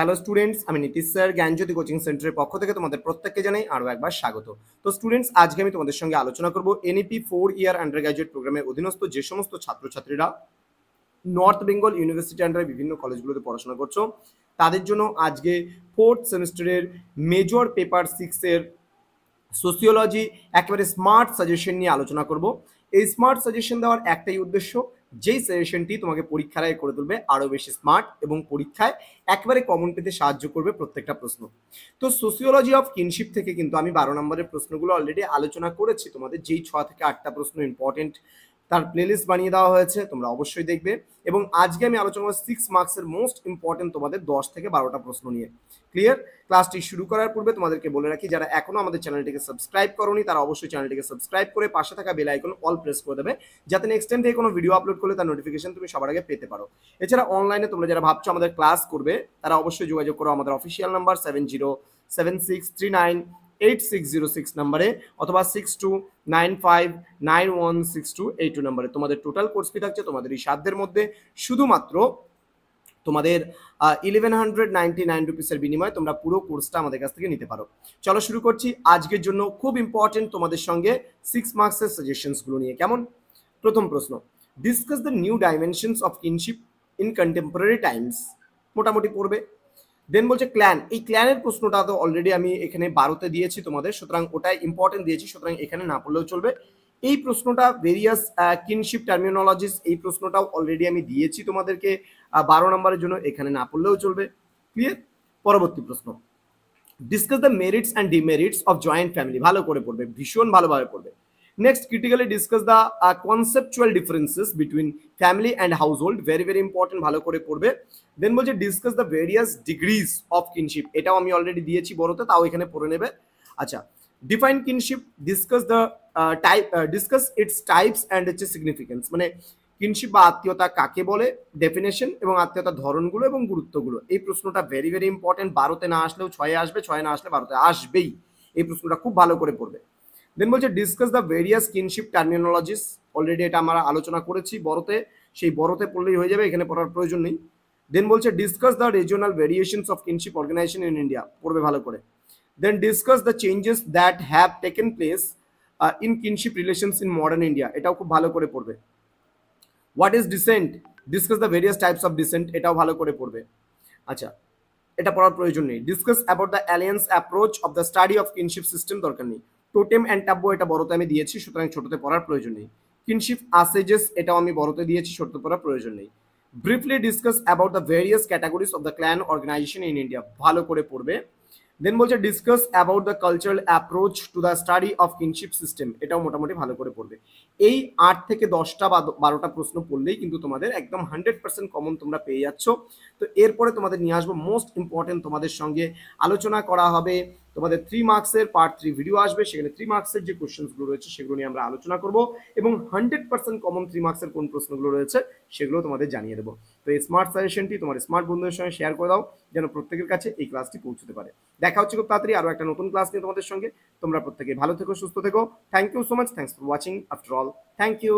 Hello students, আমি Nitish sir জ্ঞানজ্যোতি coaching সেন্টারের পক্ষ থেকে তোমাদের প্রত্যেককে জানাই আরও একবার স্বাগত। তো স্টুডেন্টস, আজকে আমি তোমাদের সঙ্গে আলোচনা করব এনইপি 4 ইয়ার আন্ডার গ্র্যাজুয়েট প্রোগ্রামের অধীনস্থ যে সমস্ত ছাত্রছাত্রীরা নর্থ বেঙ্গল ইউনিভার্সিটি আন্ডারে বিভিন্ন কলেজগুলোতে পড়াশোনা করছো তাদের জন্য আজকে 4th সেমিস্টারের মেজর পেপার 6-এর সোসিওলজি একেবারে স্মার্ট সাজেশন নিয়ে আলোচনা করব। এই স্মার্ট সাজেশন দেওয়ার একটাই উদ্দেশ্য, যেই সাজেশনটি তোমাকে পরীক্ষার আগে করে তুলবে আরও বেশি স্মার্ট এবং পরীক্ষায় একেবারে কমন পেতে সাহায্য করবে প্রত্যেকটা প্রশ্ন। তো সোসিওলজি অফ কিনশিপ থেকে কিন্তু আমি 12 নম্বরের প্রশ্নগুলো অলরেডি আলোচনা করেছি তোমাদের, যেই 6 থেকে 8টা প্রশ্ন ইম্পর্টেন্ট তার প্লেলিস্ট বানিয়ে দেওয়া হয়েছে, তোমরা অবশ্যই দেখবে। এবং আজকে আমি আলোচনা করব 6 মার্কসের মোস্ট ইম্পর্টেন্ট তোমাদের 10 থেকে 12টা প্রশ্ন নিয়ে। ক্লিয়ার? ক্লাসটি শুরু করার পূর্বে তোমাদেরকে বলে রাখি, যারা এখনো আমাদের চ্যানেলটিকে সাবস্ক্রাইব করোনি তারা অবশ্যই চ্যানেলটিকে সাবস্ক্রাইব করে পাশে থাকা বেল আইকন অল প্রেস করে দেবে, যাতে নেক্সট টাইম থেকে কোনো ভিডিও আপলোড করলে তার নোটিফিকেশন তুমি সবার আগে পেতে পারো। এছাড়া অনলাইনে তোমরা যারা ভাবছো আমাদের ক্লাস করবে তারা অবশ্যই যোগাযোগ করো আমাদের অফিসিয়াল নাম্বার 7076398606 নাম্বারে অথবা 6295916282 নাম্বারে। তোমাদের টোটাল কোর্স ফি থাকছে তোমাদের এই সাধ্যের মধ্যে শুধুমাত্র তোমাদের 1199 রুপিসের বিনিময়ে তোমরা পুরো কোর্সটা আমাদের কাছ থেকে নিতে পারো। চলো শুরু করছি আজকের জন্য খুব ইম্পর্টেন্ট তোমাদের সঙ্গে 6 মার্কসের সাজেশনসগুলো নিয়ে। কেমন? প্রথম প্রশ্ন, discuss the new dimensions of kinship in contemporary Times. মোটামুটি পড়বে। দেন বলছে ক্ল্যান। এই ক্ল্যানের প্রশ্নটা তো অলরেডি আমি এখানে 12তে দিয়েছি তোমাদের, সুতরাং ওটাই ইম্পর্টেন্ট দিয়েছি, সুতরাং এখানে না পড়লেও চলবে। এই প্রশ্নটা ভেরিয়াস কিনশিপ টার্মিনোলজিস, এই প্রশ্নটাও অলরেডি আমি দিয়েছি তোমাদেরকে 12 নম্বরের জন্য, এখানে না পড়লেও চলবে। ক্লিয়ার? পরবর্তী প্রশ্ন, discuss the merits and demerits of joint family. ভালো করে পড়বে, ভীষণ ভালোভাবে পড়বে। Next, critically discuss the conceptual differences between family and house hold. Very very important, ভালো করে পড়বে। দেন বলছে discuss the various degrees of kinship. এটাও আমি অলরেডি দিয়েছি বড়তে, তাও এখানে পড়ে নেবে। আচ্ছা, define kinship, discuss the discuss it's types and হচ্ছে সিগনিফিকেন্স। মানে কিনশিপ বা আত্মীয়তা কাকে বলে, ডেফিনেশন এবং আত্মীয়তার ধরনগুলো এবং গুরুত্বগুলো। এই প্রশ্নটা ভেরি ভেরি ইম্পর্টেন্ট, 12তে না আসলেও 6-এ আসবে, 6-এ না আসলে 12তে আসবেই। এই প্রশ্নটা খুব ভালো করে পড়বে। দেন বলছে discuss the various kinship terminologies. Already এটা আমরা আলোচনা করেছি বড়তে, সেই বড়তে পড়লেই হয়ে যাবে, এখানে পড়ার প্রয়োজন নেই। দেন বলছে discuss the regional variations of kinship organization in India. পড়বে ভালো করে। Then discuss the changes that have taken place in kinship relations in modern India. এটাও খুব ভালো করে পড়বে। What is descent, discuss the various types of descent. এটাও ভালো করে পড়বে। আচ্ছা, এটা পড়ার প্রয়োজন নেই। Discuss about the alliance approach of the study of kinship system, দরকার নেই। টোটেম অ্যান্ড টাব্বো, এটা বড়তে আমি দিয়েছি, সুতরাং ছোটতে পড়ার প্রয়োজন নেই। কিনশিপ আসেজেস, এটাও আমি বড়তে দিয়েছি, ছোটতে পড়ার প্রয়োজন নেই। Briefly discuss about the various categories of the clan organization in India. ভালো করে পড়বে। দেন বলছে discuss about the cultural approach to the study of kinship system. এটাও মোটামুটি ভালো করে পড়বে। এই 8 থেকে 10টা বা 12টা প্রশ্ন পড়লেই কিন্তু তোমাদের একদম 100% কমন তোমরা পেয়ে যাচ্ছ। তো এরপরে তোমাদের নিয়ে আসবো মোস্ট ইম্পর্টেন্ট, তোমাদের সঙ্গে আলোচনা করা হবে তোমাদের 3 মার্কসের পার্ট 3 ভিডিও আসবে, সেখানে 3 মার্কসের যে কোশ্চেন্সগুলো রয়েছে সেগুলো নিয়ে আমরা আলোচনা করব এবং 100% কমন 3 মার্কসের কোন প্রশ্নগুলো রয়েছে সেগুলো তোমাদের জানিয়ে দেবো। তো এই স্মার্ট সাজেশনটি তোমার স্মার্ট বন্ধুদের সঙ্গে শেয়ার করে দাও, যেন প্রত্যেকের কাছে এই ক্লাসটি পৌঁছতে পারে। দেখা হচ্ছে খুব তাড়াতাড়ি আরও একটা নতুন ক্লাস নিয়ে তোমাদের সঙ্গে। তোমরা প্রত্যেকে ভালো থেকো, সুস্থ থেকো। Thank you so much, thanks for watching after all. Thank you.